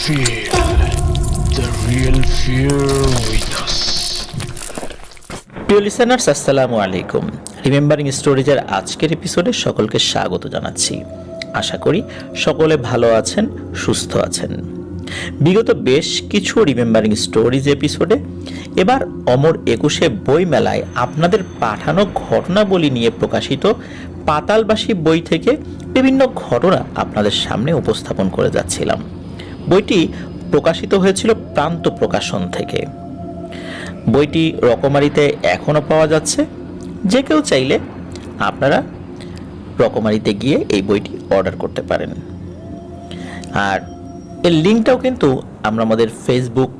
Feel the real fear with us. প্রিয় listeners, আসসালামু আলাইকুম। রিমেম্বারিং স্টোরিজের আজকের এপিসোডে সকলকে স্বাগত জানাচ্ছি। আশা করি সকলে ভালো আছেন, সুস্থ আছেন। বিগত বেশ কিছু রিমেম্বারিং স্টোরিজ এপিসোডে এবার অমর ২১ বই মেলায় আপনাদের পাঠানো ঘটনাবলী নিয়ে প্রকাশিত পাতালবাসী বই থেকে বিভিন্ন ঘটনা আপনাদের সামনে উপস্থাপন করে যাচ্ছিলাম। বইটি প্রকাশিত হয়েছিল প্রান্ত প্রকাশন থেকে। বইটি রকমারিতে এখনও পাওয়া যাচ্ছে। যে কেউ চাইলে আপনারা রকমারিতে গিয়ে এই বইটি অর্ডার করতে পারেন। আর এর লিঙ্কটাও কিন্তু আমরা আমাদের ফেসবুক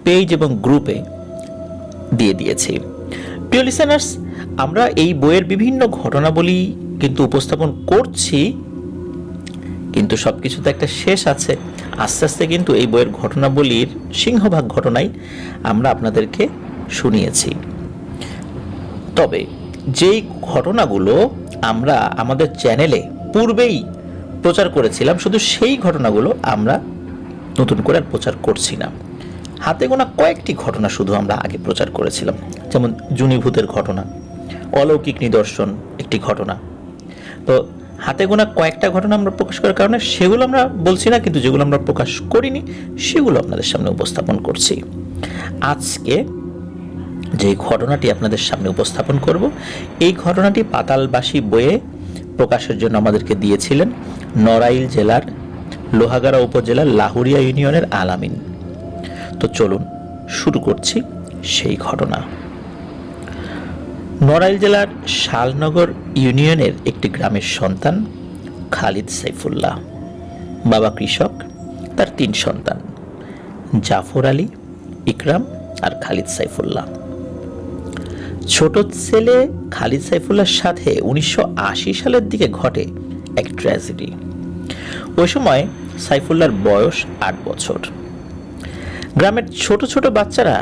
পেজ এবং গ্রুপে দিয়ে দিয়েছি। প্রিয় লিসেনার্স, আমরা এই বইয়ের বিভিন্ন ঘটনাবলী কিন্তু উপস্থাপন করছি, কিন্তু সব কিছুতে একটা শেষ আছে। আস্তে আস্তে কিন্তু এই বইয়ের ঘটনাবলীর সিংহভাগ ঘটনাই আমরা আপনাদেরকে শুনিয়েছি। তবে যেই ঘটনাগুলো আমরা আমাদের চ্যানেলে পূর্বেই প্রচার করেছিলাম, শুধু সেই ঘটনাগুলো আমরা নতুন করে আর প্রচার করছি না। হাতে গোনা কয়েকটি ঘটনা শুধু আমরা আগে প্রচার করেছিলাম, যেমন জুনিভূতের ঘটনা, অলৌকিক নিদর্শন একটি ঘটনা। তো হাতে গোনা কয়েকটা ঘটনা আমরা প্রকাশ করার কারণে সেগুলো আমরা বলছি না, কিন্তু যেগুলো আমরা প্রকাশ করিনি সেগুলো আপনাদের সামনে উপস্থাপন করছি। আজকে যে ঘটনাটি আপনাদের সামনে উপস্থাপন করব, এই ঘটনাটি পাতালবাসী বইয়ে প্রকাশের জন্য আমাদেরকে দিয়েছিলেন নড়াইল জেলার লোহাগাড়া উপজেলার লাহুরিয়া ইউনিয়নের আলামিন। তো চলুন শুরু করছি সেই ঘটনা। নড়াইল জেলার শালনগর ইউনিয়নের একটি গ্রামের সন্তান খালিদ সাইফুল্লাহ। বাবা কৃষক, তার ৩ সন্তান, জাফর আলী, ইকরাম আর খালিদ সাইফুল্লাহ। ছোট ছেলে খালিদ সাইফুল্লাহর সাথে ১৯৮০ সালের দিকে ঘটে এক ট্র্যাজেডি। ওই সময় সাইফুল্লাহর বয়স ৮ বছর। গ্রামের ছোট ছোট বাচ্চারা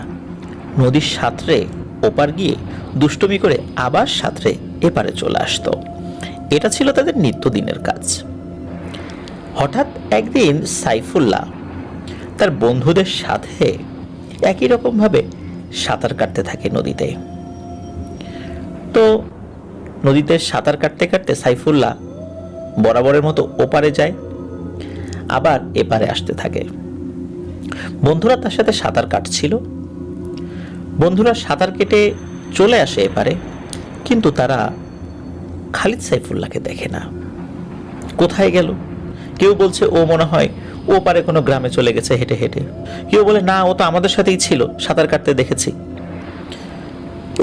নদীর সাঁতরে ওপার গিয়ে দুষ্টুমি করে আবার সাঁতরে এপারে চলে আসতো। এটা ছিল তাদের নিত্যদিনের কাজ। হঠাৎ একদিন সাইফুল্লাহ তার বন্ধুদের সাথে একই রকমভাবে সাঁতার কাটতে থাকে নদীতে। তো নদীতে সাঁতার কাটতে কাটতে সাইফুল্লাহ বরাবরের মতো ওপারে যায়, আবার এপারে আসতে থাকে। বন্ধুরা তার সাথে সাঁতার কাটছিল। বন্ধুরা সাঁতার কেটে চলে আসে এপারে, কিন্তু তারা খালিদ সাইফুল্লাহকে দেখে না। কোথায় গেল? কেউ বলছে ও মনে হয় ও পারে কোনো গ্রামে চলে গেছে হেঁটে হেঁটে। কেউ বলে না, ও তো আমাদের সাথেই ছিল, সাঁতার কাটতে দেখেছি।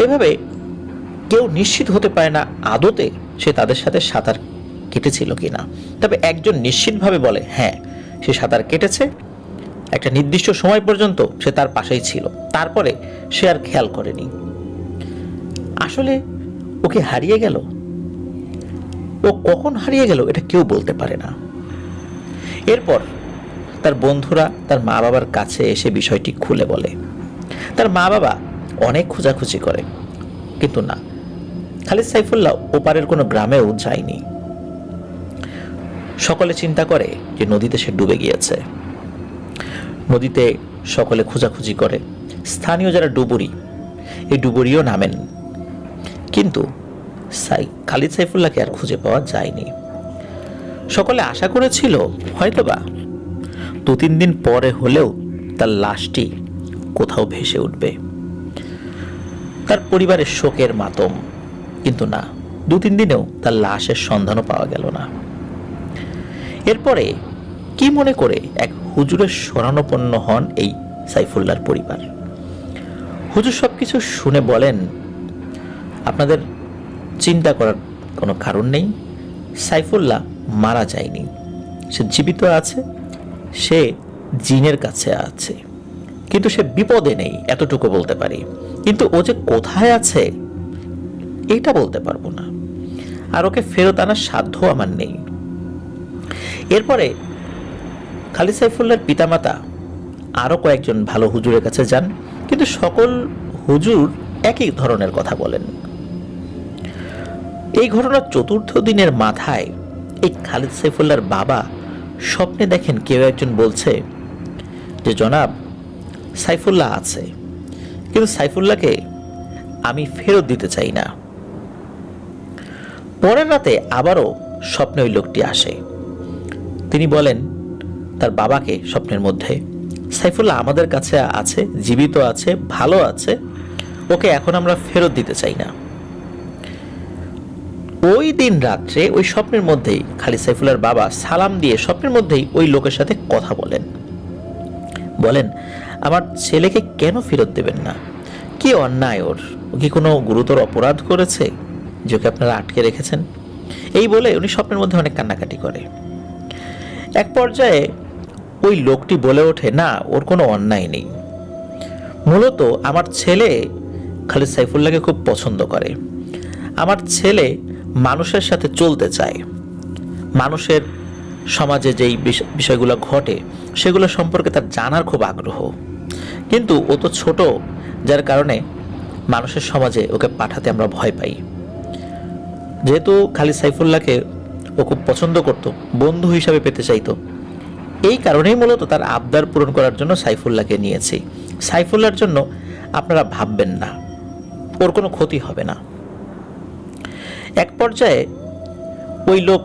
এভাবে কেউ নিশ্চিত হতে পারে না আদতে সে তাদের সাথে সাঁতার কেটেছিল কিনা। তবে একজন নিশ্চিতভাবে বলে হ্যাঁ, সে সাঁতার কেটেছে। একটা নির্দিষ্ট সময় পর্যন্ত সে তার পাশেই ছিল, তারপরে সে আর খেয়াল করেনি। আসলে ওকে হারিয়ে গেল। ও কখন হারিয়ে গেল এটা কেউ বলতে পারে না। এরপর তার বন্ধুরা তার মা বাবার কাছে এসে বিষয়টি খুলে বলে। তার মা বাবা অনেক খোঁজাখুঁজি করে, কিন্তু না, খালিদ সাইফুল্লাহ ওপারের কোনো গ্রামেও যায়নি। সকলে চিন্তা করে যে নদীতে সে ডুবে গিয়েছে। নদীতে সকলে খোঁজাখুঁজি করে। স্থানীয় যারা ডুবুরি, এই ডুবুরিও নামেন, কিন্তু খালিদ সাইফুল্লাহকে আর খুঁজে পাওয়া যায়নি। সকলে আশা করেছিল হয়তোবা ২-৩ দিন পরে হলেও তার লাশটি কোথাও ভেসে উঠবে। তার পরিবারের শোকের মাতম, কিন্তু না, ২-৩ দিনেও তার লাশের সন্ধানও পাওয়া গেল না। এরপরে কি মনে করে এক হুজুরের শরণাপন্ন হন এই সাইফুল্লাহর পরিবার। হুজুর সবকিছু শুনে বলেন, আপনাদের চিন্তা করার কোনো কারণ নেই, সাইফুল্লাহ মারা যায়নি, সে জীবিত আছে, সে জিনের কাছে আছে, কিন্তু সে বিপদে নেই, এতটুকু বলতে পারি। কিন্তু ও যে কোথায় আছে এটা বলতে পারবো না, আর ওকে ফেরত আনার সাধ্য আমার নেই। এরপরে খালিদ সাইফুল্লাহর পিতামাতা আরো কয়েকজন ভালো হুজুরের কাছে যান, কিন্তু সকল হুজুর একই ধরনের কথা বলেন। এই ঘটনার ৪র্থ দিনের মাথায় এই খালিদ সাইফুল্লাহর বাবা স্বপ্নে দেখেন কেউ একজন বলছে, যে জনাব, সাইফুল্লাহ আছে, কিন্তু সাইফুল্লাহকে আমি ফেরত দিতে চাই না। পরের রাতে আবারও স্বপ্নে ওই লোকটি আসে। তিনি বলেন তার বাবাকে স্বপ্নের মধ্যে, সাইফুল্লাহ আমাদের কাছে আছে, জীবিত আছে, ভালো আছে, ওকে এখন আমরা ফেরত দিতে চাই না। ওই দিন রাত্রে ওই স্বপ্নের মধ্যেই খালিদ সাইফুল্লাহর বাবা সালাম দিয়ে স্বপ্নের মধ্যেই ওই লোকের সাথে কথা বলেন আমার ছেলেকে কেন ফেরত দেবেন না? কি অন্যায় ওর? ও কি কোনো গুরুতর অপরাধ করেছে যে ওকে আপনারা আটকে রেখেছেন? এই বলে উনি স্বপ্নের মধ্যে অনেক কান্নাকাটি করে। এক পর্যায়ে ওই লোকটি বলে ওঠে, না, ওর কোনো অন্যায় নেই। মূলত আমার ছেলে খালিদ সাইফুল্লাহকে খুব পছন্দ করে। আমার ছেলে মানুষের সাথে চলতে চায়, মানুষের সমাজে যেই বিষয়গুলো ঘটে সেগুলো সম্পর্কে তার জানার খুব আগ্রহ, কিন্তু ও তো ছোট, যার কারণে মানুষের সমাজে ওকে পাঠাতে আমরা ভয় পাই। যেহেতু খালিদ সাইফুল্লাহকে ও খুব পছন্দ করত, বন্ধু হিসাবে পেতে চাইতো, এই কারণেই মূলত তার আবদার পূরণ করার জন্য সাইফুল্লাহকে নিয়েছি। সাইফুল্লাহর জন্য আপনারা ভাববেন না, ওর কোনো ক্ষতি হবে না। এক পর্যায়ে ওই লোক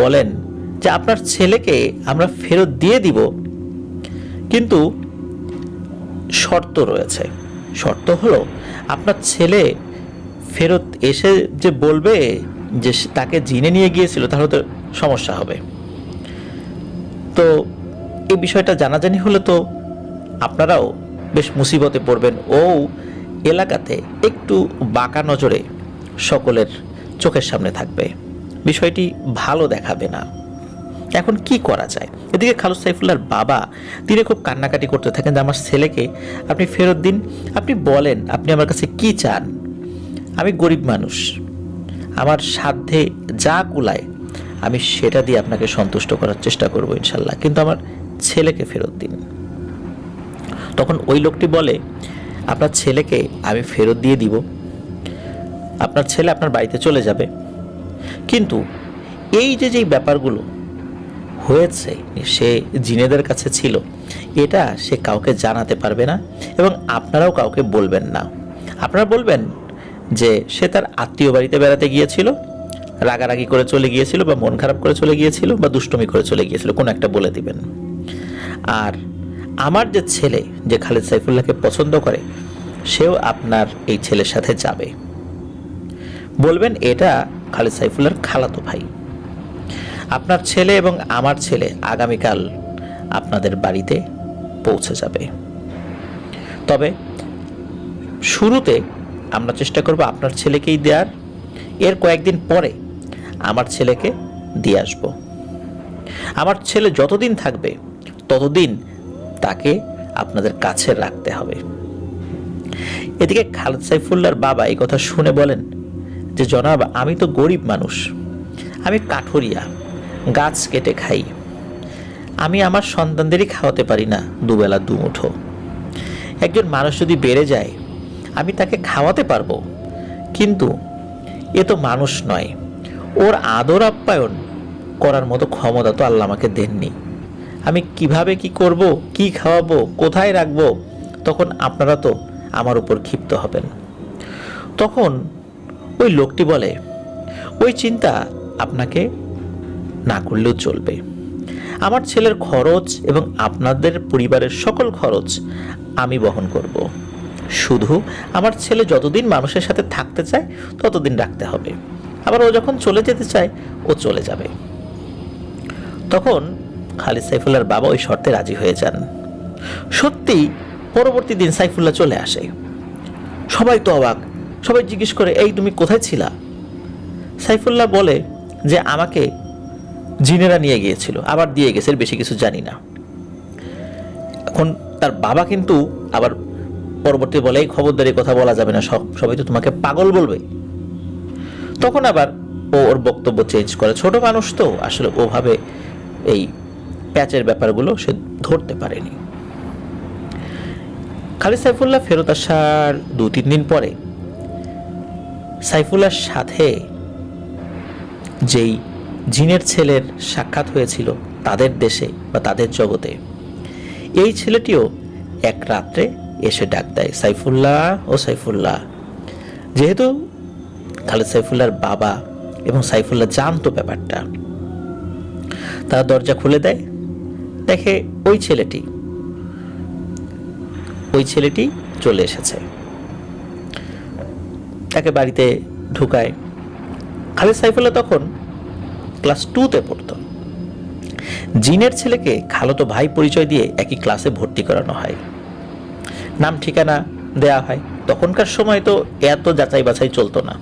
বলেন যে আপনার ছেলেকে আমরা ফেরত দিয়ে দিব, কিন্তু শর্ত রয়েছে। শর্ত হলো আপনার ছেলে ফেরত এসে যে বলবে যে তাকে জিনে নিয়ে গিয়েছিল, তাহলে তো সমস্যা হবে। তো এই বিষয়টা জানাজানি হলে তো আপনারাও বেশ মুসিবতে পড়বেন, ও এলাকাতে একটু বাঁকা নজরে সকলের চোখের সামনে থাকবে, বিষয়টি ভালো দেখাবে না। এখন কি করা যায়? এদিকে খালিদ সাইফুল্লাহর বাবা তিনি খুব কান্নাকাটি করতে থাকেন যে আমার ছেলেকে আপনি ফেরত দিন, আপনি বলেন আপনি আমার কাছে কি চান। আমি গরিব মানুষ, আমার সাধ্যে যা কুলায় আমি সেটা দিয়ে আপনাকে সন্তুষ্ট করার চেষ্টা করব ইনশাল্লাহ, কিন্তু আমার ছেলেকে ফেরত দিন। তখন ওই লোকটি বলে আপনার ছেলেকে আমি ফেরত দিয়ে দিব, আপনার ছেলে আপনার বাড়িতে চলে যাবে, কিন্তু এই যে ব্যাপারগুলো হয়েছে সে জিনেদের কাছে ছিল, এটা সে কাউকে জানাতে পারবে না এবং আপনারাও কাউকে বলবেন না। আপনারা বলবেন যে সে তার আত্মীয় বাড়িতে বেড়াতে গিয়েছিল, রাগারাগি করে চলে গিয়েছিল, বা মন খারাপ করে চলে গিয়েছিল, বা দুষ্টুমি করে চলে গিয়েছিল, কোনো একটা বলে দিবেন। আর আমার যে ছেলে যে খালিদ সাইফুল্লাহকে পছন্দ করে, সেও আপনার এই ছেলের সাথে যাবে। বলবেন এটা খালিদ সাইফুল্লাহর খালাতো ভাই। আপনার ছেলে এবং আমার ছেলে আগামীকাল আপনাদের বাড়িতে পৌঁছে যাবে, তবে শুরুতে আমরা চেষ্টা করব আপনার ছেলেকেই দেওয়ার, এর কয়েকদিন পরে আমার ছেলেকে দিয়ে আসব। আমার ছেলে যতদিন থাকবে ততদিন তাকে আপনাদের কাছে রাখতে হবে। এদিকে খালিদ সাইফুল্লাহর বাবা এই কথা শুনে বলেন যে জনাব, আমি তো গরিব মানুষ, আমি কাঠুরিয়া, গাছ কেটে খাই, আমি আমার সন্তানদেরই খাওয়াতে পারি না দুবেলা দুমুঠো। একজন মানুষ যদি বেড়ে যায় আমি তাকে খাওয়াতে পারবো, কিন্তু এ তো মানুষ নয়, ওর আদর আপ্যায়ন করার মতো ক্ষমতা তো আল্লাহ আমাকে দেননি। আমি কিভাবে কি করব, কি খাওয়াবো, কোথায় রাখবো, তখন আপনারা তো আমার উপর ক্ষিপ্ত হবেন। তখন ওই লোকটি বলে ওই চিন্তা আপনাকে না করলেও চলবে, আমার ছেলের খরচ এবং আপনাদের পরিবারের সকল খরচ আমি বহন করব, শুধু আমার ছেলে যতদিন মানুষের সাথে থাকতে চায় ততদিন রাখতে হবে, আবার ও যখন চলে যেতে চায় ও চলে যাবে। তখন খালিদ সাইফুল্লাহর বাবা ওই শর্তে রাজি হয়ে যান। সত্যি পরবর্তী দিন সাইফুল্লাহ চলে আসে। সবাই তো অবাক, সবাই জিজ্ঞেস করে এই তুমি কোথায় ছিলা? সাইফুল্লাহ বলে যে আমাকে জিনেরা নিয়ে গিয়েছিল, আবার দিয়ে গেছে, বেশি কিছু জানি না। এখন তার বাবা কিন্তু আবার পরবর্তী বলে এই খবরদারি কথা বলা যাবে না, সবাই তো তোমাকে পাগল বলবে। তখন আবার ও ওর বক্তব্য চেঞ্জ করে, ছোট মানুষ তো আসলে ওভাবে এই প্যাচের ব্যাপারগুলো সে ধরতে পারেনি। খালিদ সাইফুল্লাহ ফেরত আসার 2-3 দিন পরে সাইফুল্লাহর সাথে যেই জিনের ছেলের সাক্ষাৎ হয়েছিল তাদের দেশে বা তাদের জগতে, এই ছেলেটিও এক রাত্রে এসে ডাক দেয়, সাইফুল্লাহ ও সাইফুল্লাহ। যেহেতু খালেদ সাইফুল্লাহর বাবা এবং সাইফুল্লাহ জানতো ব্যাপারটা, তারা দরজা খুলে দেয়, দেখে ওই ছেলেটি চলে এসেছে, তাকে বাড়িতে ঢুকায়। খালেদ সাইফুল্লাহ তখন ক্লাস 2-তে পড়তো। জিনের ছেলেকে খালাতো ভাই পরিচয় দিয়ে একই ক্লাসে ভর্তি করানো হয়, নাম ঠিকানা দেয়া হয়। তখনকার সময় তো এত যাচাই বাছাই চলতো না।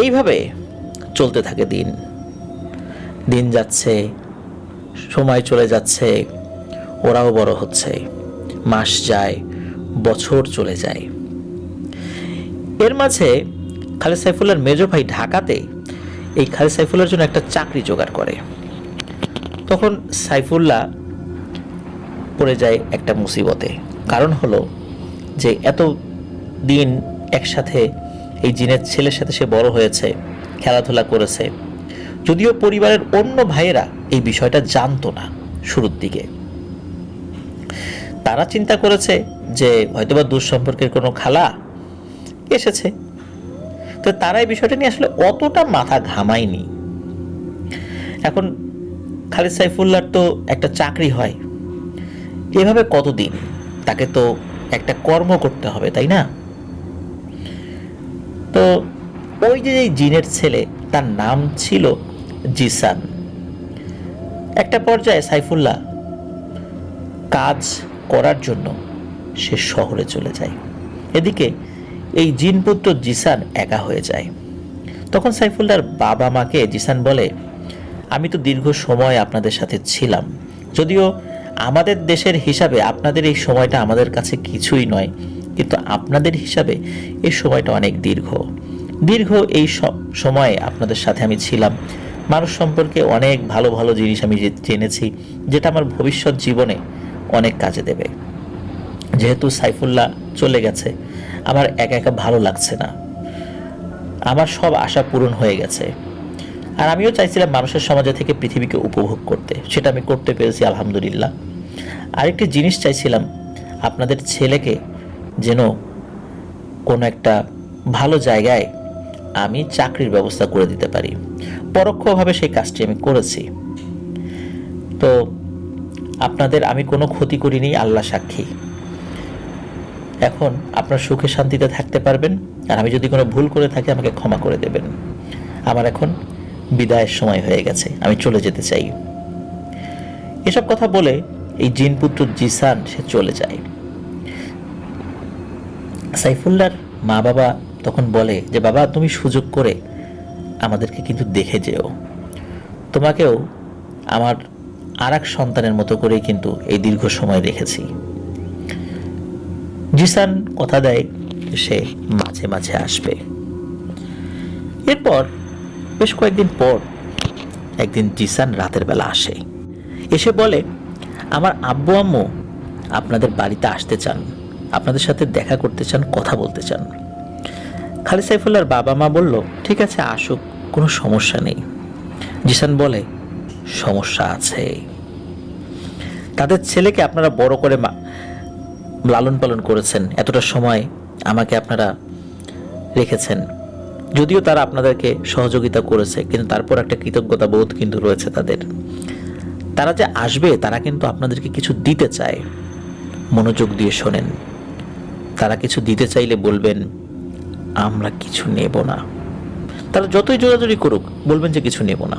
এইভাবে চলতে থাকে দিন যাচ্ছে, সময় চলে যাচ্ছে, ওরাও বড় হচ্ছে, মাস যায়, বছর চলে যায়। এর মাঝে খালেদ সাইফুল্লাহর মেজো ভাই ঢাকাতে এই খালেদ সাইফুল্লাহর জন্য একটা চাকরি জোগাড় করে। তখন সাইফুল্লাহ পড়ে যায় একটা মুসিবতে। কারণ হলো যে এত দিন একসাথে এই জিনের ছেলের সাথে সে বড় হয়েছে, খেলাধুলা করেছে, যদিও পরিবারের অন্য ভাইয়েরা এই বিষয়টা জানতো না শুরুর দিকে। তারা চিন্তা করেছে যে হয়তোবা দুঃসম্পর্কের কোনো খালা এসেছে, তো তারা এই বিষয়টা নিয়ে আসলে অতটা মাথা ঘামায়নি। এখন খালেদ সাইফুল্লাহর তো একটা চাকরি হয়, এভাবে কতদিন তাকে তো একটা কর্ম করতে হবে, তাই না? তো ওই যে জিনের ছেলে, তার নাম ছিল জিসান। একটা পর্যায়ে সাইফুল্লাহ কাজ করার জন্য সে শহরে চলে যায়। এদিকে এই জিনপুত্র জিসান একা হয়ে যায়। তখন সাইফুল্লাহর বাবা মাকে জিসান বলে, আমি তো দীর্ঘ সময় আপনাদের সাথে ছিলাম, যদিও আমাদের দেশের হিসাবে আপনাদের এই সময়টা আমাদের কাছে কিছুই নয়, কিন্তু আপনাদের হিসাবে এই সময়টা অনেক দীর্ঘ। এই সময়ে আপনাদের সাথে আমি ছিলাম, মানুষ সম্পর্কে অনেক ভালো ভালো জিনিস আমি জেনেছি, যেটা আমার ভবিষ্যৎ জীবনে অনেক কাজে দেবে। যেহেতু সাইফুল্লাহ চলে গেছে, আমার একা একা ভালো লাগছে না, আমার সব আশা পূরণ হয়ে গেছে। আর আমিও চাইছিলাম মানুষের সমাজে থেকে পৃথিবীকে উপভোগ করতে, সেটা আমি করতে পেরেছি আলহামদুলিল্লাহ। আরেকটি জিনিস চাইছিলাম, আপনাদের ছেলেকে যেন কোনো একটা ভালো জায়গায় আমি চাকরির ব্যবস্থা করে দিতে পারি। পরোক্ষভাবে সেই কাজটি আমি করেছি। তো আপনাদের আমি কোনো ক্ষতি করিনি, আল্লাহ সাক্ষী। এখন আপনার সুখে শান্তিতে থাকতে পারবেন, আর আমি যদি কোনো ভুল করে থাকি আমাকে ক্ষমা করে দেবেন। আমার এখন বিদায়ের সময় হয়ে গেছে, আমি চলে যেতে চাই। এসব কথা বলে এই জিনপুত্র জিসান সে চলে যায়। সাইফুল্লাহর মা বাবা তখন বলে যে, বাবা তুমি সুযোগ করে আমাদেরকে কিন্তু দেখে যেও, তোমাকেও আমার আর এক সন্তানের মতো করেই কিন্তু এই দীর্ঘ সময় রেখেছি। জিসান কথা দেয় সে মাঝে মাঝে আসবে। এরপর বেশ কয়েকদিন পর একদিন জিসান রাতের বেলা আসে, এসে বলে, আমার আব্বু আম্মু আপনাদের বাড়িতে আসতে চান, আপনাদের সাথে দেখা করতে চান, কথা বলতে চান। খালেদ সাইফুল্লাহর বাবা মা বলল, ঠিক আছে আসুক, কোনো সমস্যা নেই। জিসান বলে, সমস্যা আছে, তাদের ছেলেকে আপনারা বড় করে লালন পালন করেছেন, এতটা সময় আমাকে আপনারা রেখেছেন, যদিও তারা আপনাদেরকে সহযোগিতা করেছে, কিন্তু তারপর একটা কৃতজ্ঞতা বোধ কিন্তু রয়েছে তাদের। তারা যে আসবে তারা কিন্তু আপনাদেরকে কিছু দিতে চায়, মনোযোগ দিয়ে শোনেন। তারা কিছু দিতে চাইলে বলবেন আমরা কিছু নেব না, তারা যতই জোরাজোরি করুক বলবেন যে কিছু নেব না।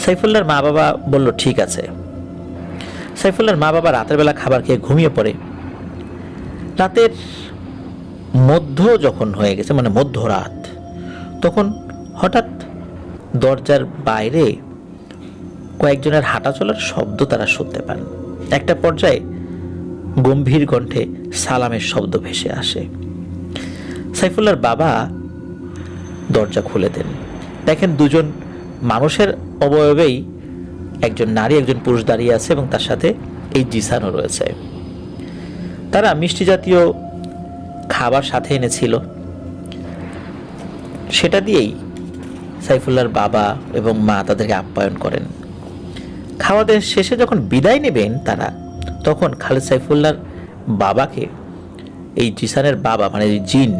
সাইফুল্লাহর মা বাবা বলল ঠিক আছে। সাইফুল্লাহর মা বাবা রাতের বেলা খাবার খেয়ে ঘুমিয়ে পড়ে। রাতের মধ্য যখন হয়ে গেছে, মানে মধ্যরাত, তখন হঠাৎ দরজার বাইরে কয়েকজনের হাঁটা চলার শব্দ তারা শুনতে পান। একটা পর্যায়ে গম্ভীর কণ্ঠে সালামের শব্দ ভেসে আসে। সাইফুল্লাহর বাবা দরজা খুলে দেন, দেখেন দুজন মানুষের অবয়বেই একজন নারী একজন পুরুষ দাঁড়িয়ে আছে এবং তার সাথে এই জিসানও রয়েছে। তারা মিষ্টি জাতীয় খাবার সাথে এনেছিল, সেটা দিয়েই সাইফুল্লাহর বাবা এবং মা তাদেরকে আপ্যায়ন করেন। খাওয়া দাওয়া শেষে যখন বিদায় নেবেন তারা, তখন খালেদ সাইফুল্লাহর বাবাকে, এই জিসানের বাবা মানে জিন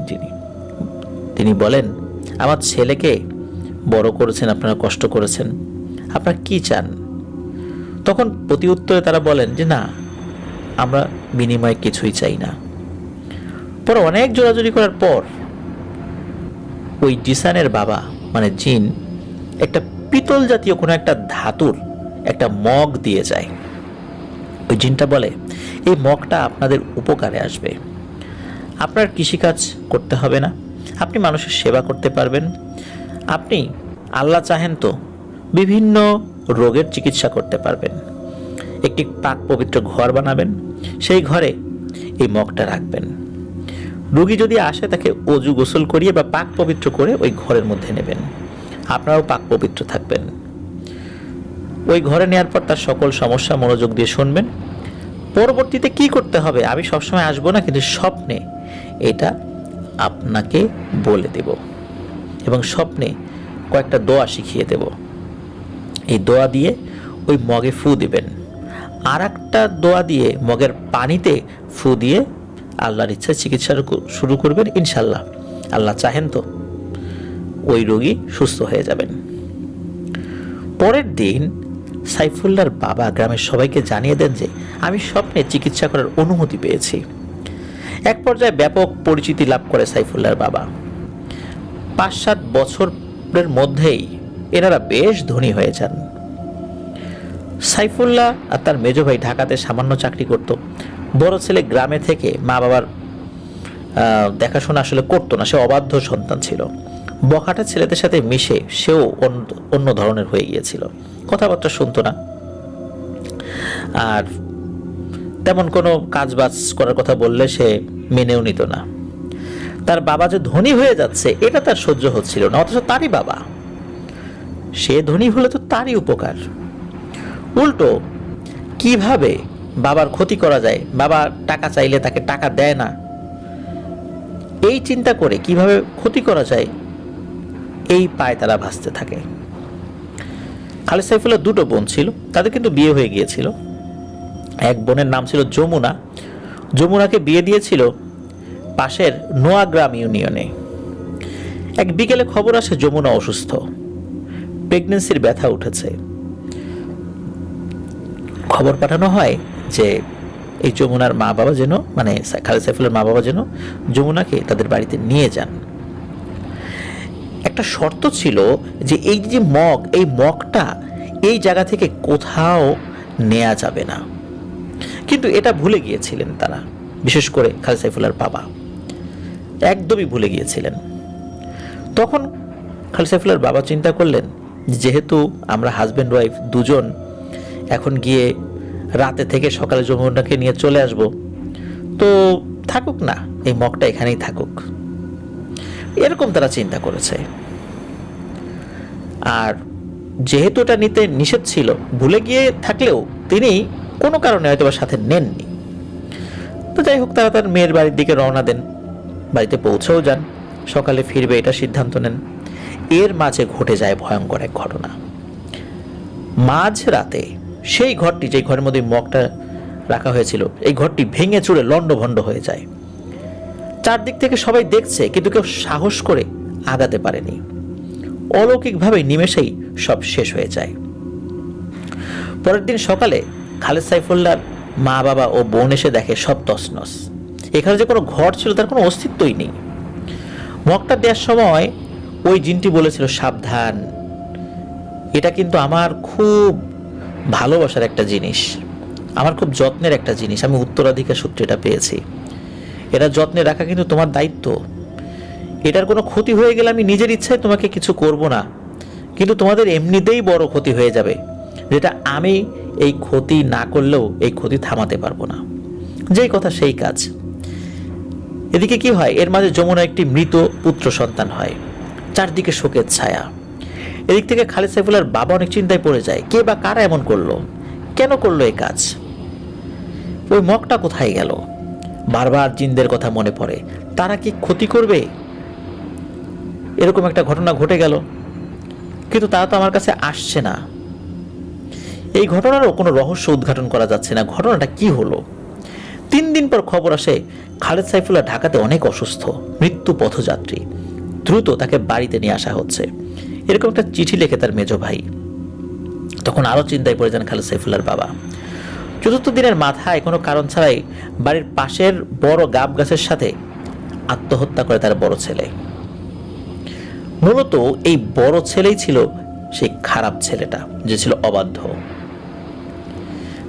তিনি বলেন, আমার ছেলেকে বড় করেছেন, আপনারা কষ্ট করেছেন, আপনারা কি চান? তখন প্রতি উত্তরে তারা বলেন যে না, আমরা বিনিময়ে কিছুই চাই না। পরে অনেক জোরাজুরি করার পর ওই জিসানের বাবা মানে জিন একটা পিতল জাতীয় কোনো একটা ধাতুর একটা মগ দিয়ে যায়। ওই জিনটা বলে, এই মগটা আপনাদের উপকারে আসবে, আপনার কৃষিকাজ করতে হবে না, আপনি মানুষের সেবা করতে পারবেন, আপনি আল্লাহ চাহেন তো বিভিন্ন রোগের চিকিৎসা করতে পারবেন। একটি পাক পবিত্র ঘর বানাবেন, সেই ঘরে এই মগটা রাখবেন। রোগী যদি আসে তাকে অজু গোসল করিয়ে বা পাক পবিত্র করে ওই ঘরের মধ্যে নেবেন, আপনারাও পাক পবিত্র থাকবেন। ওই ঘরে নেওয়ার পর তার সকল সমস্যা মনোযোগ দিয়ে শুনবেন। পরবর্তীতে কি করতে হবে আমি সবসময় আসবো না, কিন্তু স্বপ্নে এটা আপনাকে বলে দেব এবং স্বপ্নে কয়েকটা দোয়া শিখিয়ে দেব। এই দোয়া দিয়ে ওই মগে ফু দিবেন, আর একটা দোয়া দিয়ে মগের পানিতে ফু দিয়ে আল্লাহর ইচ্ছায় চিকিৎসা শুরু করবেন। ইনশাল্লাহ আল্লাহ চাহেন তো ওই রোগী সুস্থ হয়ে যাবেন। পরের দিন সাইফুল্লাহর বাবা গ্রামের সবাইকে জানিয়ে দেন যে আমি স্বপ্নে চিকিৎসা করার অনুমতি পেয়েছি। এক পর্যায়ে ব্যাপক পরিচিতি লাভ করে সাইফুল্লাহর বাবা। 5-7 বছরের মধ্যেই এনারা বেশ ধনী হয়ে যান। সাইফুল্লাহ আর তার মেজ ভাই ঢাকাতে সামান্য চাকরি করত। বড় ছেলে গ্রামে থেকে মা বাবার দেখাশোনা আসলে করতো না, সে অবাধ্য সন্তান ছিল। বখাটা ছেলেদের সাথে মিশে সেও অন্য ধরনের হয়ে গিয়েছিল, কথাবার্তা শুনতো না, আর তেমন কোনো কাজ বাজ করার কথা বললে সে মেনেও নিত না। তার বাবা যে ধনী হয়ে যাচ্ছে এটা তার সহ্য হচ্ছিল না, অথচ তারই বাবা, সে ধনী হলে তো তারই উপকার। উল্টো কিভাবে বাবার ক্ষতি করা যায়, বাবা টাকা চাইলে তাকে টাকা দেয় না, এই চিন্তা করে কিভাবে ক্ষতি করা যায় এই পায় তারা ভাসতে থাকে। খালেদ সাইফুল্লাহ 2টো বোন ছিল, তাদের কিন্তু বিয়ে হয়ে গিয়েছিল। এক বোনের নাম ছিল যমুনা। যমুনাকে বিয়ে দিয়েছিল পাশের নোয়াগ্রাম ইউনিয়নে। এক বিকেলে খবর আসে যমুনা অসুস্থ, প্রেগন্যান্সির ব্যথা উঠেছে। খবর পাঠানো হয় যে এই যমুনার মা বাবা যেন, মানে খালেদ সাইফুল্লাহর মা বাবা যেন যমুনাকে তাদের বাড়িতে নিয়ে যান। একটা শর্ত ছিল যে এই যে মগ, এই মগটা এই জায়গা থেকে কোথাও নেওয়া যাবে না। কিন্তু এটা ভুলে গিয়েছিলেন তারা, বিশেষ করে খালেদ সাইফুল্লাহর বাবা একদমই ভুলে গিয়েছিলেন। তখন খালেদ সাইফুল্লাহর বাবা চিন্তা করলেন, যেহেতু আমরা হাজব্যান্ড ওয়াইফ দুজন এখন গিয়ে রাতে থেকে সকালে যমুনাকে নিয়ে চলে আসব, তো থাকুক না, এই মগটা এখানেই থাকুক, এরকম তারা চিন্তা করেছে। আর যেহেতু এটা নিতে নিষেধ ছিল, ভুলে গিয়ে থাকলেও তিনি কোনো কারণে হয়তো সাথে নেননি। তো যাই হোক, তারা তার মেয়ের বাড়ির দিকে রওনা দেন, বাড়িতে পৌঁছেও যান, সকালে ফিরবে এটা সিদ্ধান্ত নেন। এর মাঝে ঘটে যায় ভয়ঙ্কর এক ঘটনা। মাঝ রাতে সেই ঘরটি, যে ঘরের মধ্যে মগটা রাখা হয়েছিল, এই ঘরটি ভেঙে চুরে লণ্ডভণ্ড হয়ে যায়। চারদিক থেকে সবাই দেখছে, কিন্তু কেউ সাহস করে আগাতে পারেনি। অলৌকিকভাবে নিমেষেই সব শেষ হয়ে যায়। পরের দিন সকালে খালেদ সাইফুল্লাহর মা বাবা ও বোন এসে দেখে সব তছনছ। এখানে যে কোনো ঘর ছিল তার কোনো অস্তিত্বই নেই। মগটা দেওয়ার সময় ওই জিনটি বলেছিল, সাবধান, এটা কিন্তু আমার খুব ভালোবাসার একটা জিনিস, আমার খুব যত্নের একটা জিনিস, আমি উত্তরাধিকার সূত্রে এটা পেয়েছি, এটা যত্নে রাখা কিন্তু তোমার দায়িত্ব। এটার কোনো ক্ষতি হয়ে গেলে আমি নিজের ইচ্ছায় তোমাকে কিছু করব না, কিন্তু তোমাদের এমনিতেই বড় ক্ষতি হয়ে যাবে, যেটা আমি এই ক্ষতি না করলেও এই ক্ষতি থামাতে পারবো না। যেই কথা সেই কাজ। এদিকে কি হয়, এর মাঝে যমুনা একটি মৃত পুত্র সন্তান হয়, চারদিকে শোকের ছায়া। এদিক থেকে খালেদ সাইফুল্লাহর বাবা অনেক চিন্তায় পড়ে যায়, কে বা কারা এমন করলো, কেন করলো এই কাজ, ওই মগটা কোথায় গেল। বারবার জিনদের কথা মনে পড়ে, তারা কি ক্ষতি করবে, এরকম একটা ঘটনা ঘটে গেল, কিন্তু তারা তো আমার কাছে আসছে না। এই ঘটনারও কোনো রহস্য উদ্ঘাটন করা যাচ্ছে না। ঘটনাটা কি হলো? 3 দিন পর খবর আসে খালেদ সাইফুল্লাহ ঢাকাতে অনেক অসুস্থ, মৃত্যু পথযাত্রী, দ্রুত তাকে বাড়িতে নিয়ে আসা হচ্ছে, এরকম একটা চিঠি লেখে তার মেজ ভাই। তখন আরও চিন্তায় পড়ে যান খালেদ সাইফুল্লাহর বাবা। 4র্থ দিনের মাথায় কোনো কারণ ছাড়াই বাড়ির পাশের বড় গাব গাছের সাথে আত্মহত্যা করে তার বড় ছেলে। মূলত এই বড় ছেলেই ছিল সেই খারাপ ছেলেটা, যে ছিল অবাধ্য।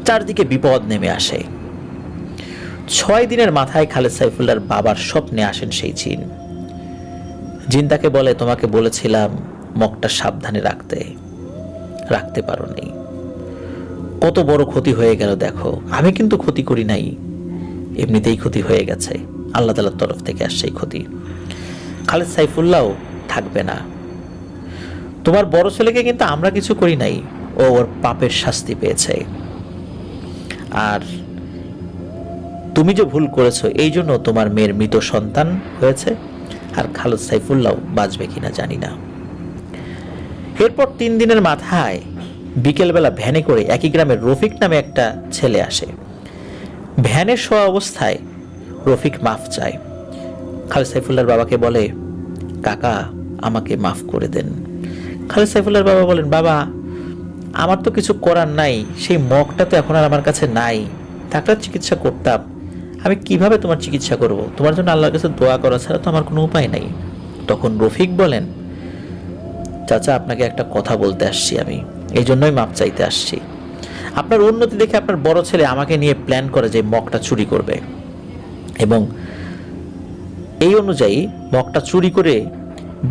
চারদিকে বিপদ নেমে আসে। 6 দিনের মাথায় খালেদ সাইফুল্লাহর বাবার স্বপ্নে আসেন সেই জিন। জিন তাকে বলে, তোমাকে বলেছিলাম মগটা সাবধানে রাখতে পারোনি, কত বড় ক্ষতি হয়ে গেল দেখো। আমি কিন্তু ক্ষতি করি নাই, এমনিতেই ক্ষতি হয়ে গেছে, আল্লাহ তাআলার তরফ থেকে আসছে এই ক্ষতি। খালেদ সাইফুল্লাহও থাকবে না। তোমার বড় ছেলেকে কিন্তু আমরা কিছু করি নাই, ও ওর পাপের শাস্তি পেয়েছে। আর তুমি যে ভুল করেছো এই জন্য তোমার মেয়ের মৃত সন্তান হয়েছে, আর খালেদ সাইফুল্লাহ বাঁচবে কিনা জানি না। এরপর 3 দিনের মাথায় বিকেলবেলা ভ্যানে করে একই গ্রামের রফিক নামে একটা ছেলে আসে। ভ্যানে শোয়া অবস্থায় রফিক মাফ চায়। খালেদ সাইফুল্লাহর বাবাকে বলে, কাকা আমাকে মাফ করে দেন। খালেদ সাইফুল্লাহর বাবা বলেন, বাবা আমার তো কিছু করার নাই, সেই মগটা তো এখন আর আমার কাছে নাই, ডাক্তার চিকিৎসা করতাম, আমি কিভাবে তোমার চিকিৎসা করব? তোমার জন্য আল্লাহর কাছে দোয়া করা ছাড়া তো আমার কোনো উপায় নাই। তখন রফিক বলেন, চাচা আপনাকে একটা কথা বলতে আসছি, আমি এই জন্যই মাপ চাইতে আসছি। আপনার উন্নতি দেখে আপনার বড় ছেলে আমাকে নিয়ে প্ল্যান করে যে মগটা চুরি করবে, এবং এই অনুযায়ী মগটা চুরি করে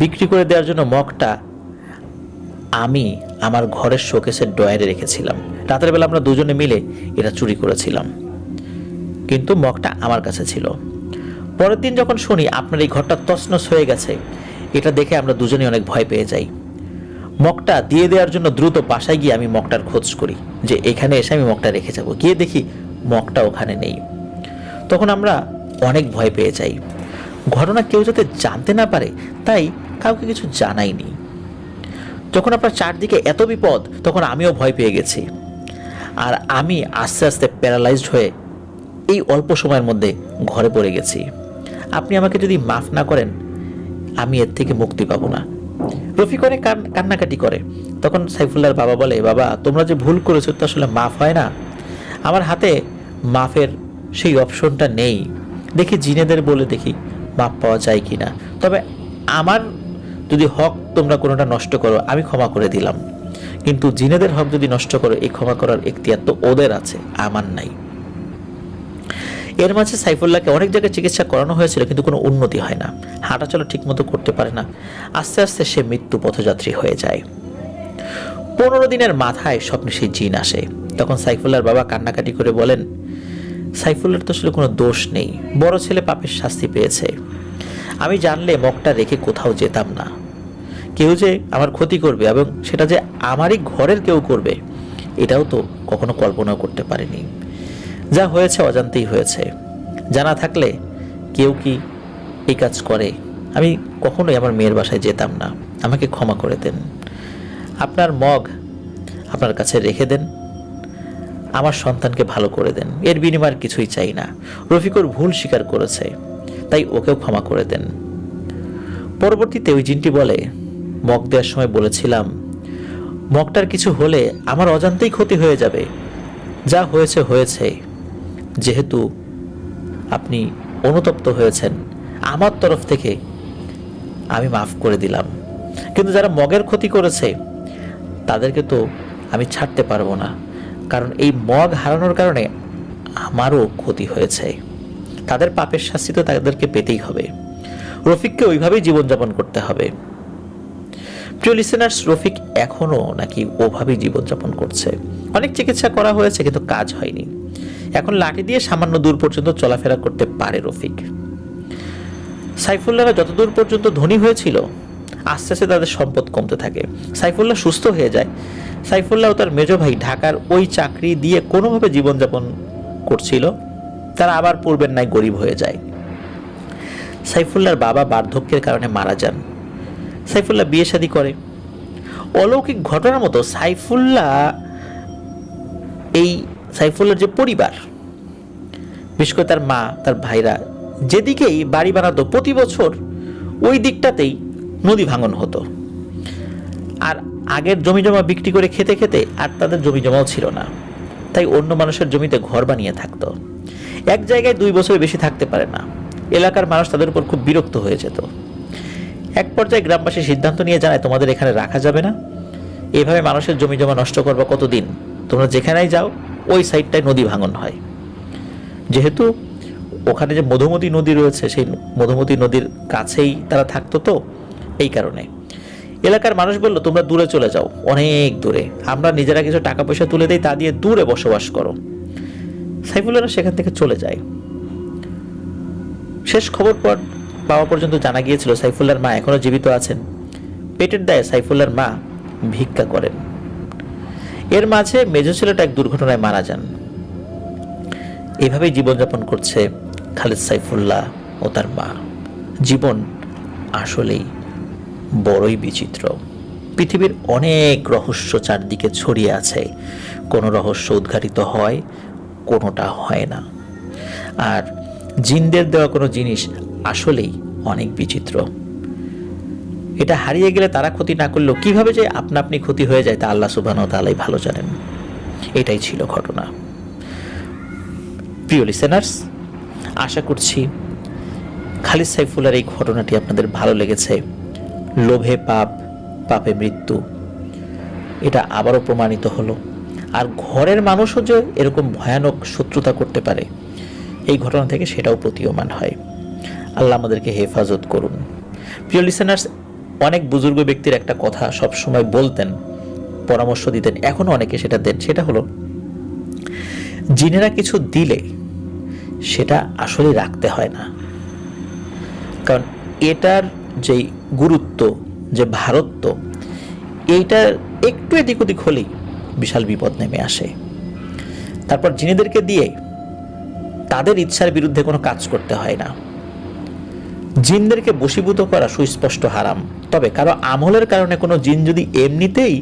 বিক্রি করে দেওয়ার জন্য মগটা আমি আমার ঘরের শোকেসের ড্রয়ারে রেখেছিলাম। রাতের বেলা আমরা দুজনে মিলে এটা চুরি করেছিলাম, কিন্তু মগটা আমার কাছে ছিল। পরের দিন যখন শুনি আপনার এই ঘরটা তছনছ হয়ে গেছে, এটা দেখে আমরা দুজনেই অনেক ভয় পেয়ে যাই। মগটা দিয়ে দেওয়ার জন্য দ্রুত বাসায় গিয়ে আমি মগটার খোঁজ করি, যে এখানে এসে আমি মগটা রেখে যাব। গিয়ে দেখি মগটা ওখানে নেই। তখন আমরা অনেক ভয় পেয়ে যাই। ঘটনা কেউ যাতে জানতে না পারে তাই কাউকে কিছু জানাইনি। যখন আপনার চারদিকে এত বিপদ, তখন আমিও ভয় পেয়ে গেছি। আর আমি আস্তে আস্তে প্যারালাইজড হয়ে এই অল্প সময়ের মধ্যে ঘরে পড়ে গেছি। আপনি আমাকে যদি মাফ না করেন আমি এর থেকে মুক্তি পাবো না। রফিক অনেক কান্নাকাটি করে। তখন সাইফুল্লাহর বাবা বলে, বাবা তোমরা যে ভুল করেছো তো আসলে মাফ হয় না, আমার হাতে মাফের সেই অপশনটা নেই। দেখি জিনেদের বলে দেখি মাপ পাওয়া যায় কি না। তবে আমার যদি হক তোমরা কোনোটা নষ্ট করো আমি ক্ষমা করে দিলাম, কিন্তু জিনেদের হক যদি নষ্ট করো এই ক্ষমা করার এখতিয়ার তো ওদের আছে, আমার নাই। এর মাঝে সাইফুল্লাহকে অনেক জায়গায় চিকিৎসা করানো হয়েছিল, কিন্তু কোনো উন্নতি হয় না। হাঁটাচলা ঠিক মতো করতে পারে না। আস্তে আস্তে সে মৃত্যু পথযাত্রী হয়ে যায়। 15 দিনের মাথায় স্বপ্নে সেই জিন আসে। তখন সাইফুল্লাহর বাবা কান্নাকাটি করে বলেন, সাইফুল্লাহর তো আসলে কোনো দোষ নেই, বড় ছেলে পাপের শাস্তি পেয়েছে। আমি জানলে মগটা রেখে কোথাও যেতাম না। কেউ যে আমার ক্ষতি করবে এবং সেটা যে আমারই ঘরের কেউ করবে এটাও তো কখনো কল্পনাও করতে পারিনি। যা হয়েছে অজান্তেই হয়েছে। জানা থাকলে কেউ কি এই কাজ করে? আমি কখনোই আমার মেয়ের বাসায় যেতাম না, আমাকে ক্ষমা করে দেন। আপনার মগ আপনার কাছে রেখে দেন, আমার সন্তানকে ভালো করে দেন, এর বিনিময়ে কিছুই চাই না। রফিকুর ভুল স্বীকার করেছে, তাই ওকেও ক্ষমা করে দেন। পরবর্তীতে ওই জিনটি বলে, মগ দেওয়ার সময় বলেছিলাম মগটার কিছু হলে আমার অজান্তেই ক্ষতি হয়ে যাবে। যা হয়েছে হয়েছে, যেহেতু আপনি অনুতপ্ত হয়েছেন আমার তরফ থেকে আমি মাফ করে দিলাম, কিন্তু যারা মগের ক্ষতি করেছে তাদেরকে তো আমি ছাড়তে পারবো না, কারণ এই মগ হারানোর কারণে আমারও ক্ষতি হয়েছে। তাদের পাপের শাস্তি তো তাদেরকে পেতেই হবে। রফিককে ওইভাবেই জীবনযাপন করতে হবে। প্রিয় লিসেনার্স, রফিক এখনো নাকি ওভাবেই জীবনযাপন করছে। অনেক চিকিৎসা করা হয়েছে কিন্তু কাজ হয়নি। এখন লাঠি দিয়ে সামান্য দূর পর্যন্ত চলাফেরা করতে পারে রফিক। সাইফুল্লাহরা যতদূর পর্যন্ত ধনী হয়েছিল আস্তে আস্তে তাদের সম্পদ কমতে থাকে। সাইফুল্লাহ সুস্থ হয়ে যায়। সাইফুল্লাহ ও তার মেজ ভাই ঢাকার ওই চাকরি দিয়ে কোনোভাবে জীবনযাপন করছিল। তারা আবার পূর্বের ন্যায় গরিব হয়ে যায়। সাইফুল্লাহর বাবা বার্ধক্যের কারণে মারা যান। সাইফুল্লাহ বিয়ে শাদী করে। অলৌকিক ঘটনার মতো সাইফুল্লাহ সাইফুল্লাহর যে পরিবার, বিশেষ করে তার মা, তার ভাইরা যেদিকেই বাড়ি বানাতো প্রতি বছর ওই দিকটাতেই নদী ভাঙন হতো। আর আগের জমি জমা বিক্রি করে খেতে খেতে আর তাদের জমি জমাও ছিল না, তাই অন্য মানুষের জমিতে ঘর বানিয়ে থাকতো। এক জায়গায় 2 বছরের বেশি থাকতে পারে না। এলাকার মানুষ তাদের উপর খুব বিরক্ত হয়ে যেত। এক পর্যায়ে গ্রামবাসী সিদ্ধান্ত নিয়ে জানায়, তোমাদের এখানে রাখা যাবে না, এভাবে মানুষের জমি জমা নষ্ট করবা কতদিন, তোমরা যেখানেই যাও ওই সাইডটায় নদী ভাঙন হয়। যেহেতু ওখানে যে মধুমতি নদী রয়েছে, সেই মধুমতি নদীর কাছেই তারা থাকতো, তো এই কারণে এলাকার মানুষ বলল, তোমরা দূরে চলে যাও, অনেক দূরে, আমরা নিজেরা কিছু টাকা পয়সা তুলে দিই, তা দিয়ে দূরে বসবাস করো। সাইফুল্লাহরা সেখান থেকে চলে যায়। শেষ খবর পাওয়া পর্যন্ত জানা গিয়েছিল সাইফুল্লাহর মা এখনো জীবিত আছেন। পেটের দায়ে সাইফুল্লাহর মা ভিক্ষা করেন। এর মাঝে মেজ ছেলেটা এক দুর্ঘটনায় মারা যান। এভাবেই জীবনযাপন করছে খালেদ সাইফুল্লাহ ও তার মা। জীবন আসলেই বড়ই বিচিত্র। পৃথিবীর অনেক রহস্য চারদিকে ছড়িয়ে আছে, কোনো রহস্য উদ্ঘাটিত হয়, কোনোটা হয় না। আর জিনদের দেওয়া কোনো জিনিস আসলেই অনেক বিচিত্র। এটা হারিয়ে গেলে তারা ক্ষতি না করলেও কিভাবে যে আপনা আপনি ক্ষতি হয়ে যায় তা আল্লাহ সুবহানাহু ওয়া তাআলাই ভালো জানেন। এটাই ছিল ঘটনা। প্রিয় লিসেনার্স, আশা করছি খালিদ সাইফুল্লাহর এই ঘটনাটি আপনাদের ভালো লেগেছে। লোভে পাপ, পাপে মৃত্যু, এটা আবারও প্রমাণিত হলো। আর ঘরের মানুষও যে এরকম ভয়ানক শত্রুতা করতে পারে, এই ঘটনা থেকে সেটাও প্রতীয়মান হয়। আল্লাহ আমাদেরকে হেফাজত করুন। প্রিয় লিসেনার্স, অনেক বুজুর্গ ব্যক্তির একটা কথা সবসময় বলতেন, পরামর্শ দিতেন, এখনো অনেকে সেটা দেন। সেটা হলো, জিনেরা কিছু দিলে সেটা আসলে রাখতে হয় না। কারণ এটার যে গুরুত্ব, যে ভারত্ব, এইটার একটু এদিক ওদিক হলেই বিশাল বিপদ নেমে আসে। তারপর জিনেদেরকে দিয়ে তাদের ইচ্ছার বিরুদ্ধে কোনো কাজ করতে হয় না। জিনদেরকে বশীভূত করা সুস্পষ্ট হারাম। তবে কারো আমলের কারণে কোনো জিন যদি এমনিতেই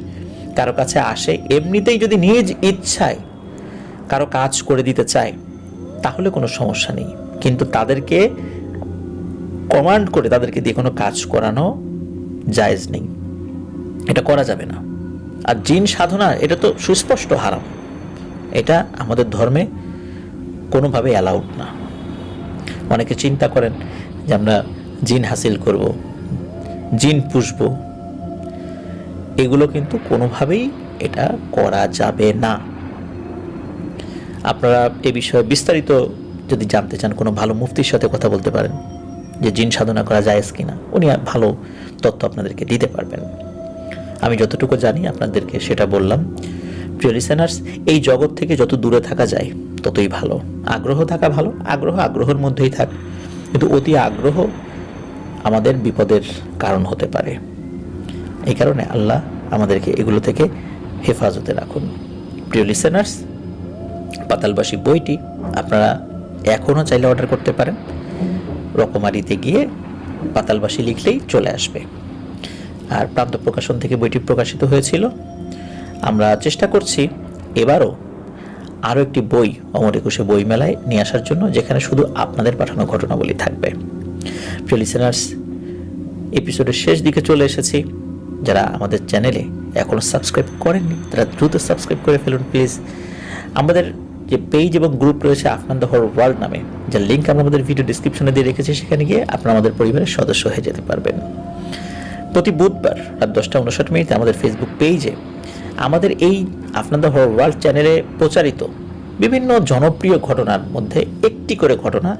কারো কাছে আসে, এমনিতেই যদি নিজ ইচ্ছায় কারো কাজ করে দিতে চায়, তাহলে কোনো সমস্যা নেই। কিন্তু তাদেরকে কমান্ড করে তাদেরকে দিয়ে কোনো কাজ করানো জায়েজ নেই, এটা করা যাবে না। আর জিন সাধনা, এটা তো সুস্পষ্ট হারাম, এটা আমাদের ধর্মে কোনোভাবে অ্যালাউড না। অনেকে চিন্তা করেন যে আমরা জিন হাসিল করব, জিন পুষব, এগুলো কিন্তু কোনোভাবেই এটা করা যাবে না। আপনারা এ বিষয়ে বিস্তারিত যদি জানতে চান, কোনো ভালো মুফতির সাথে কথা বলতে পারেন যে জিন সাধনা করা জায়েজ কিনা, উনি ভালো তথ্য আপনাদেরকে দিতে পারবেন। আমি যতটুকু জানি আপনাদেরকে সেটা বললাম। প্রিয় লিসেনার্স, এই জগৎ থেকে যত দূরে থাকা যায় ততই ভালো। আগ্রহ থাকা ভালো, আগ্রহের মধ্যেই থাক, কিন্তু অতি আগ্রহ আমাদের বিপদের কারণ হতে পারে। এই কারণে আল্লাহ আমাদেরকে এগুলো থেকে হেফাজতে রাখুন। প্রিয় লিসেনার্স, পাতালবাসী বইটি আপনারা এখনও চাইলে অর্ডার করতে পারেন। রকমারিতে গিয়ে পাতালবাসী লিখলেই চলে আসবে। আর প্রান্ত প্রকাশন থেকে বইটি প্রকাশিত হয়েছিল। আমরা চেষ্টা করছি এবারও আরও একটি বই অমর একুশে বই মেলায় নিয়ে আসার জন্য, যেখানে শুধু আপনাদের পাঠানো ঘটনাবলী থাকবে। প্রিয় লিসেনার্স, এপিসোডের শেষ দিকে চলে এসেছি। যারা আমাদের চ্যানেলে এখনও সাবস্ক্রাইব করেননি তারা দ্রুত সাবস্ক্রাইব করে ফেলুন প্লিজ। আমাদের যে পেজ এবং গ্রুপ রয়েছে আফনান দ্য হরর ওয়ার্ল্ড নামে, যার লিঙ্ক আমরা আমাদের ভিডিও ডিসক্রিপশনে দিয়ে রেখেছি, সেখানে গিয়ে আপনারা আমাদের পরিবারের সদস্য হয়ে যেতে পারবেন। প্রতি বুধবার রাত 10:59 আমাদের ফেসবুক পেজে আমাদের এই আফনান দ্য হরর ওয়ার্ল্ড চ্যানেলে প্রচারিত বিভিন্ন জনপ্রিয় ঘটনার মধ্যে একটি করে ঘটনা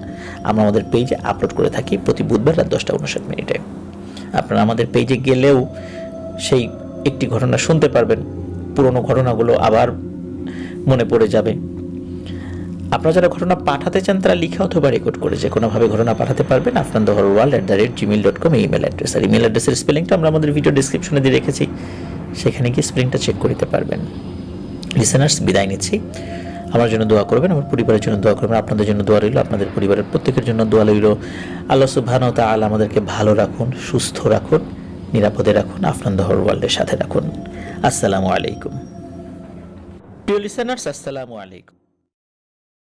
আমরা আমাদের পেজে আপলোড করে থাকি প্রতি বুধবার রাত 10:59। আপনারা আমাদের পেজে গেলেও সেই একটি ঘটনা শুনতে পারবেন, পুরনো ঘটনাগুলো আবার মনে পড়ে যাবে। আপনারা যারা ঘটনা পাঠাতে চান তারা লিখে অথবা রেকর্ড করে যে কোনোভাবে ঘটনা পাঠাতে পারবেন afnanthehorrorworld@gmail.com ইমেল অ্যাড্রেস। আর ইমেল অ্যাড্রেসের স্পেলিংটা আমরা আমাদের ভিডিও ডিসক্রিপশনে দিয়ে রেখেছি, সেখানে গিয়ে স্পেলিংটা চেক করে নিতে পারবেন। লিসেনার্স, বিদায় নিচ্ছি। আমার জন্য দোয়া করবেন, আমার পরিবারের জন্য দোয়া করবেন, আপনাদের জন্য দোয়া রইল, আপনাদের পরিবারের প্রত্যেকের জন্য দোয়া রইল। আল্লাহ সুবহানাহু ওয়া তাআলা আমাদেরকে ভালো রাখুন, সুস্থ রাখুন, নিরাপদে রাখুন, আফনান দ্য হরর ওয়ার্ল্ডের সাথে রাখুন। আসসালামু আলাইকুম। প্রিয় লিসেনার্স, আসসালামু আলাইকুম।